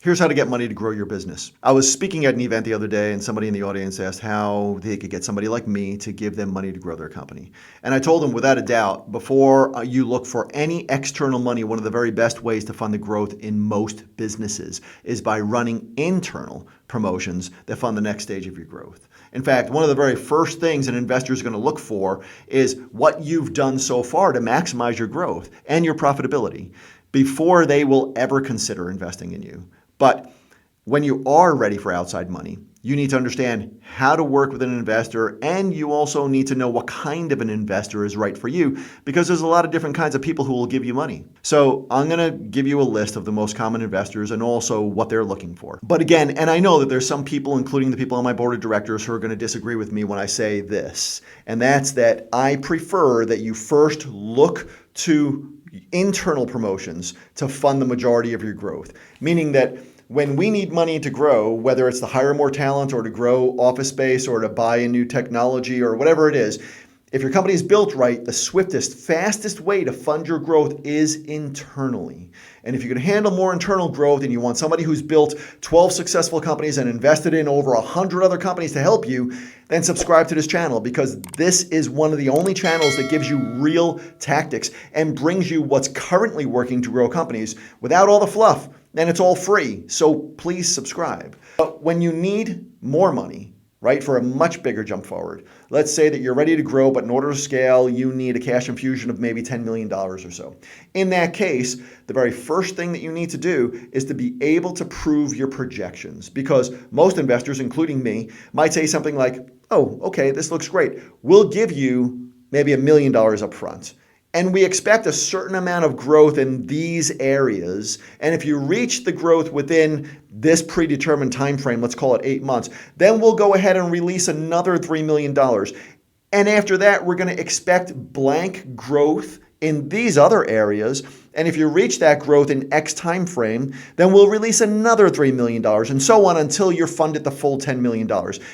Here's how to get money to grow your business. I was speaking at an event the other day and somebody in the audience asked how they could get somebody like me to give them money to grow their company. And I told them without a doubt, before you look for any external money, one of the very best ways to fund the growth in most businesses is by running internal promotions that fund the next stage of your growth. In fact, one of the very first things an investor is going to look for is what you've done so far to maximize your growth and your profitability before they will ever consider investing in you. But when you are ready for outside money, you need to understand how to work with an investor, and you also need to know what kind of an investor is right for you, because there's a lot of different kinds of people who will give you money. So I'm going to give you a list of the most common investors and also what they're looking for. But again, and I know that there's some people, including the people on my board of directors, who are going to disagree with me when I say this, and that's that I prefer that you first look to internal promotions to fund the majority of your growth, meaning that when we need money to grow, whether it's to hire more talent or to grow office space or to buy a new technology or whatever it is, if your company is built right, the swiftest, fastest way to fund your growth is internally. And if you can handle more internal growth and you want somebody who's built 12 successful companies and invested in over 100 other companies to help you, then subscribe to this channel, because this is one of the only channels that gives you real tactics and brings you what's currently working to grow companies without all the fluff. And it's all free, so please subscribe. But when you need more money, right, for a much bigger jump forward, let's say that you're ready to grow, but in order to scale, you need a cash infusion of maybe $10 million or so. In that case, the very first thing that you need to do is to be able to prove your projections, because most investors, including me, might say something like, oh, okay, this looks great. We'll give you maybe $1 million up front. And we expect a certain amount of growth in these areas. And if you reach the growth within this predetermined time frame, let's call it 8 months, then we'll go ahead and release another $3 million. And after that, we're going to expect blank growth in these other areas. And if you reach that growth in X time frame, then we'll release another $3 million, and so on until you're funded the full $10 million.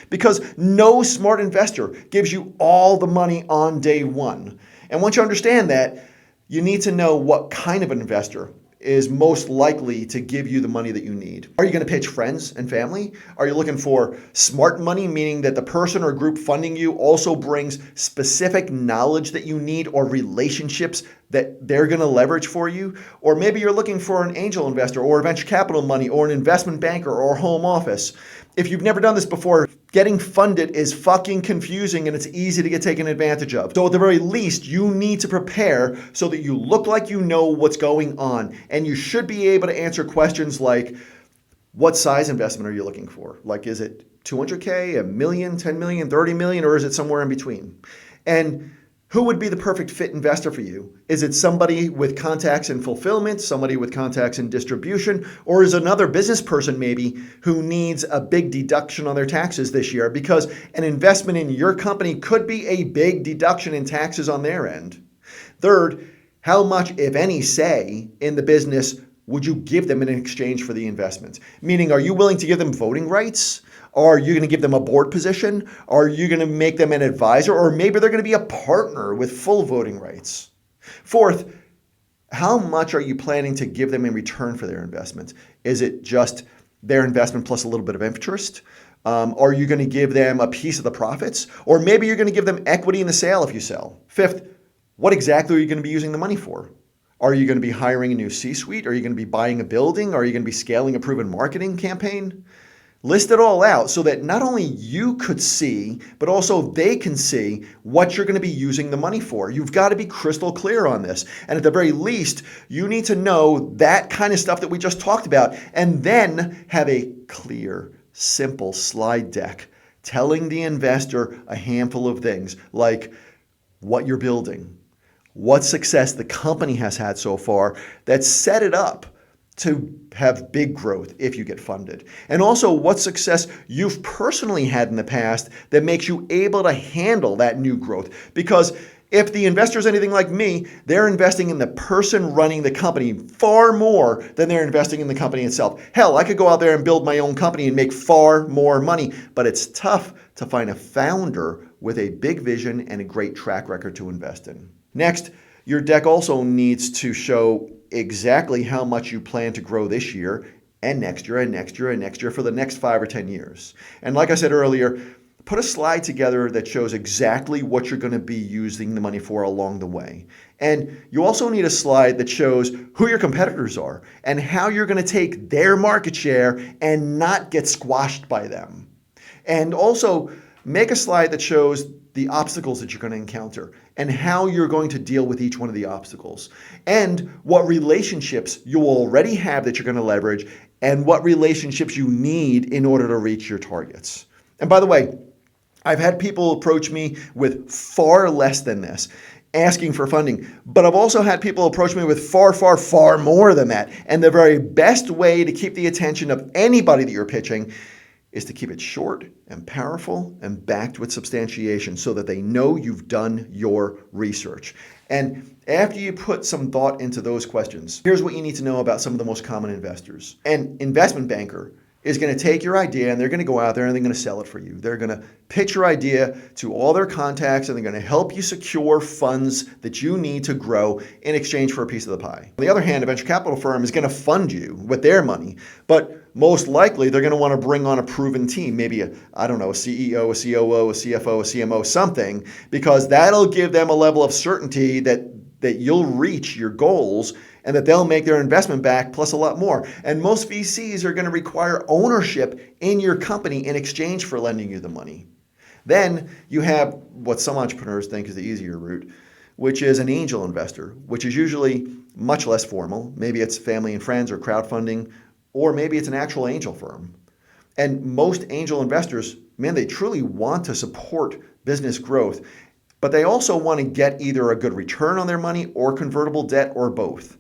Because no smart investor gives you all the money on day one. And once you understand that, you need to know what kind of an investor is most likely to give you the money that you need. Are you going to pitch friends and family? Are you looking for smart money, meaning that the person or group funding you also brings specific knowledge that you need or relationships that they're going to leverage for you? Or maybe you're looking for an angel investor or venture capital money or an investment banker or home office. If you've never done this before, getting funded is fucking confusing and it's easy to get taken advantage of. So at the very least, you need to prepare so that you look like you know what's going on. And you should be able to answer questions like, what size investment are you looking for? Like, is it 200K, a million, 10 million, 30 million, or is it somewhere in between? And who would be the perfect fit investor for you? Is it somebody with contacts in fulfillment, somebody with contacts in distribution, or is another business person maybe who needs a big deduction on their taxes this year? Because an investment in your company could be a big deduction in taxes on their end. Third, how much, if any, say in the business would you give them in exchange for the investment? Meaning, are you willing to give them voting rights? Are you going to give them a board position? Are you going to make them an advisor? Or maybe they're going to be a partner with full voting rights. Fourth, how much are you planning to give them in return for their investment? Is it just their investment plus a little bit of interest? Are you going to give them a piece of the profits? Or maybe you're going to give them equity in the sale if you sell. Fifth, what exactly are you going to be using the money for? Are you going to be hiring a new C-suite? Are you going to be buying a building? Are you going to be scaling a proven marketing campaign? List it all out so that not only you could see, but also they can see what you're going to be using the money for. You've got to be crystal clear on this. And at the very least, you need to know that kind of stuff that we just talked about, and then have a clear, simple slide deck telling the investor a handful of things like what you're building, what success the company has had so far that set it up to have big growth if you get funded. And also what success you've personally had in the past that makes you able to handle that new growth. Because if the investor is anything like me, they're investing in the person running the company far more than they're investing in the company itself. Hell, I could go out there and build my own company and make far more money, but it's tough to find a founder with a big vision and a great track record to invest in. Next, your deck also needs to show exactly how much you plan to grow this year and next year and next year and next year for the next 5 or 10 years. And like I said earlier, put a slide together that shows exactly what you're going to be using the money for along the way. And you also need a slide that shows who your competitors are and how you're going to take their market share and not get squashed by them. And also make a slide that shows the obstacles that you're going to encounter and how you're going to deal with each one of the obstacles, and what relationships you already have that you're going to leverage and what relationships you need in order to reach your targets. And by the way, I've had people approach me with far less than this, asking for funding, but I've also had people approach me with far, far, far more than that. And the very best way to keep the attention of anybody that you're pitching is to keep it short and powerful and backed with substantiation so that they know you've done your research. And after you put some thought into those questions, here's what you need to know about some of the most common investors. An investment banker is going to take your idea and they're going to go out there and they're going to sell it for you. They're going to pitch your idea to all their contacts and they're going to help you secure funds that you need to grow in exchange for a piece of the pie. On the other hand, a venture capital firm is going to fund you with their money, but most likely they're going to want to bring on a proven team, maybe a CEO, a COO, a CFO, a CMO, something, because that'll give them a level of certainty that you'll reach your goals and that they'll make their investment back plus a lot more. And most VCs are going to require ownership in your company in exchange for lending you the money. Then you have what some entrepreneurs think is the easier route, which is an angel investor, which is usually much less formal. Maybe it's family and friends or crowdfunding, or maybe it's an actual angel firm. And most angel investors, man, they truly want to support business growth, but they also want to get either a good return on their money or convertible debt or both.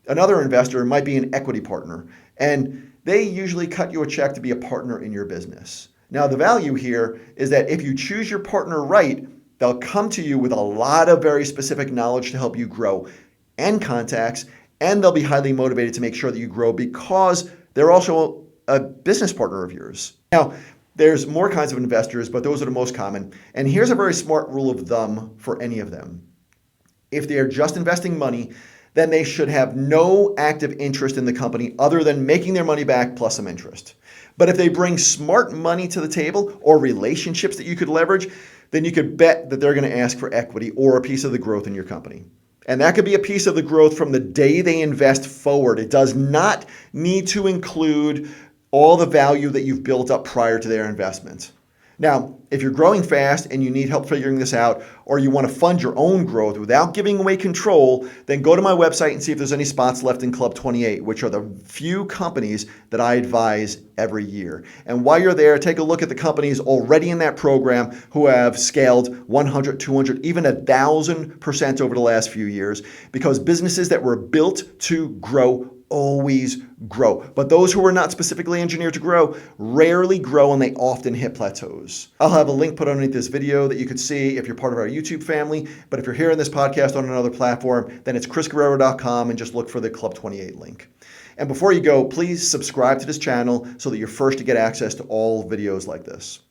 Another investor might be an equity partner, and they usually cut you a check to be a partner in your business. Now, the value here is that if you choose your partner right, they'll come to you with a lot of very specific knowledge to help you grow and contacts, and they'll be highly motivated to make sure that you grow because they're also a business partner of yours. Now, there's more kinds of investors, but those are the most common. And here's a very smart rule of thumb for any of them. If they're just investing money, then they should have no active interest in the company other than making their money back plus some interest. But if they bring smart money to the table or relationships that you could leverage, then you could bet that they're going to ask for equity or a piece of the growth in your company. And that could be a piece of the growth from the day they invest forward. It does not need to include all the value that you've built up prior to their investment. Now, if you're growing fast and you need help figuring this out, or you want to fund your own growth without giving away control, then go to my website and see if there's any spots left in Club 28, which are the few companies that I advise every year. And while you're there, take a look at the companies already in that program who have scaled 100, 200, even 1,000% over the last few years, because businesses that were built to grow always grow. But those who are not specifically engineered to grow rarely grow, and they often hit plateaus. I'll have a link put underneath this video that you could see if you're part of our YouTube family. But if you're hearing this podcast on another platform, then it's chrisguerriero.com and just look for the Club 28 link. And before you go, please subscribe to this channel so that you're first to get access to all videos like this.